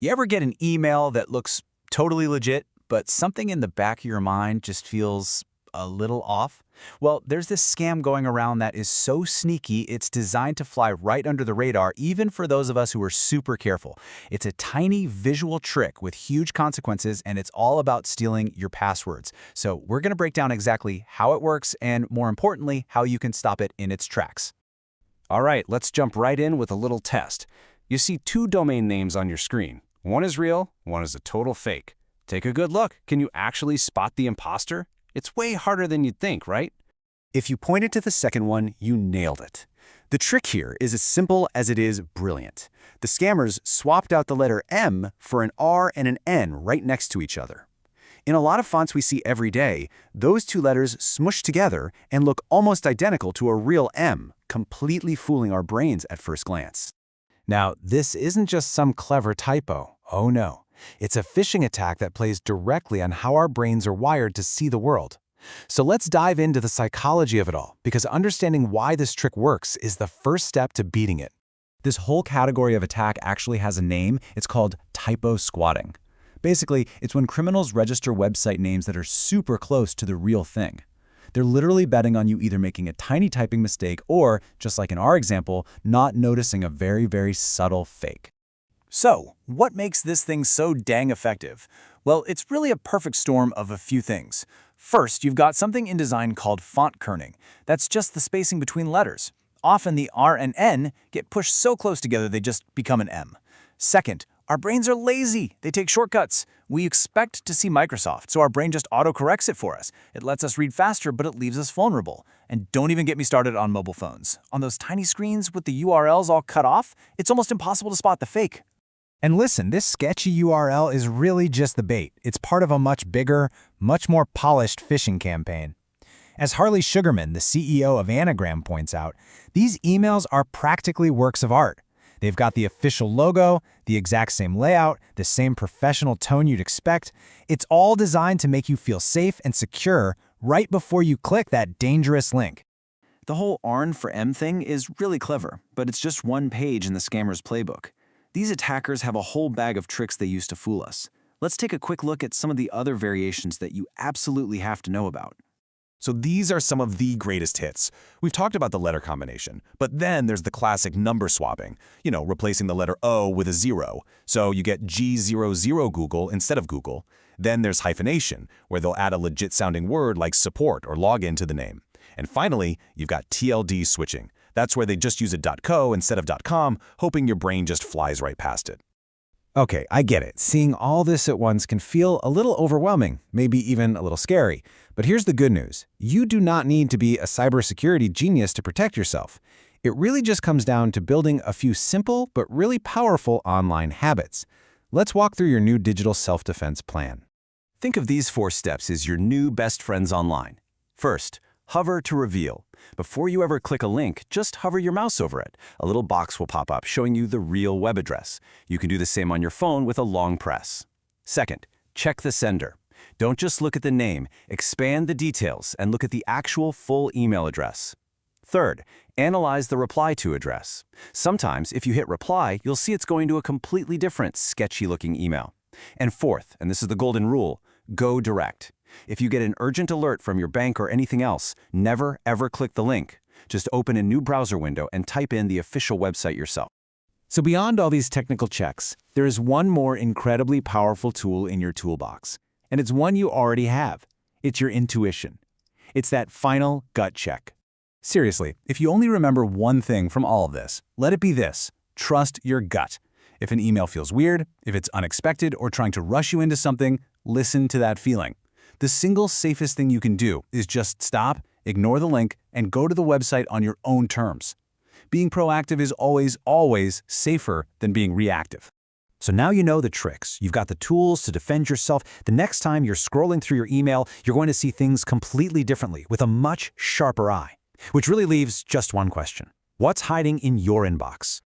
You ever get an email that looks totally legit, but something in the back of your mind just feels a little off? Well, there's this scam going around that is so sneaky, it's designed to fly right under the radar, even for those of us who are super careful. It's a tiny visual trick with huge consequences, and it's all about stealing your passwords. So we're going to break down exactly how it works and, more importantly, how you can stop it in its tracks. All right, let's jump right in with a little test. You see two domain names on your screen. One is real, one is a total fake. Take a good look. Can you actually spot the imposter? It's way harder than you'd think, right? If you pointed to the second one, you nailed it. The trick here is as simple as it is brilliant. The scammers swapped out the letter M for an R and an N right next to each other. In a lot of fonts we see every day, those two letters smush together and look almost identical to a real M, completely fooling our brains at first glance. Now, this isn't just some clever typo. Oh no. It's a phishing attack that plays directly on how our brains are wired to see the world. So let's dive into the psychology of it all, because understanding why this trick works is the first step to beating it. This whole category of attack actually has a name. It's called typosquatting. Basically, it's when criminals register website names that are super close to the real thing. They're literally betting on you either making a tiny typing mistake or, just like in our example, not noticing a very, very subtle fake. So, what makes this thing so dang effective? Well, it's really a perfect storm of a few things. First, you've got something in design called font kerning. That's just the spacing between letters. Often the R and N get pushed so close together they just become an M. Second, our brains are lazy. They take shortcuts. We expect to see Microsoft, so our brain just autocorrects it for us. It lets us read faster, but it leaves us vulnerable. And don't even get me started on mobile phones. On those tiny screens with the URLs all cut off, it's almost impossible to spot the fake. And listen, this sketchy URL is really just the bait. It's part of a much bigger, much more polished phishing campaign. As Harley Sugarman, the CEO of Anagram, points out, these emails are practically works of art. They've got the official logo, the exact same layout, the same professional tone you'd expect. It's all designed to make you feel safe and secure right before you click that dangerous link. The whole ARN for M thing is really clever, but it's just one page in the scammer's playbook. These attackers have a whole bag of tricks they use to fool us. Let's take a quick look at some of the other variations that you absolutely have to know about. So these are some of the greatest hits. We've talked about the letter combination, but then there's the classic number swapping, replacing the letter O with a 0. So you get G00 Google instead of Google. Then there's hyphenation, where they'll add a legit sounding word like support or login to the name. And finally, you've got TLD switching. That's where they just use a .co instead of .com, hoping your brain just flies right past it. Okay, I get it. Seeing all this at once can feel a little overwhelming, maybe even a little scary. But here's the good news. You do not need to be a cybersecurity genius to protect yourself. It really just comes down to building a few simple but really powerful online habits. Let's walk through your new digital self-defense plan. Think of these 4 steps as your new best friends online. First, hover to reveal. Before you ever click a link, just hover your mouse over it. A little box will pop up showing you the real web address. You can do the same on your phone with a long press. Second, check the sender. Don't just look at the name, expand the details and look at the actual full email address. Third, analyze the reply to address. Sometimes, if you hit reply, you'll see it's going to a completely different, sketchy-looking email. And fourth, and this is the golden rule, go direct. If you get an urgent alert from your bank or anything else, never ever click the link. Just open a new browser window and type in the official website yourself. So beyond all these technical checks, there is one more incredibly powerful tool in your toolbox. And it's one you already have. It's your intuition. It's that final gut check. Seriously, if you only remember one thing from all of this, let it be this: trust your gut. If an email feels weird, if it's unexpected or trying to rush you into something, listen to that feeling. The single safest thing you can do is just stop, ignore the link, and go to the website on your own terms. Being proactive is always safer than being reactive. So now you know the tricks. You've got the tools to defend yourself. The next time you're scrolling through your email, you're going to see things completely differently with a much sharper eye. Which really leaves just one question. What's hiding in your inbox?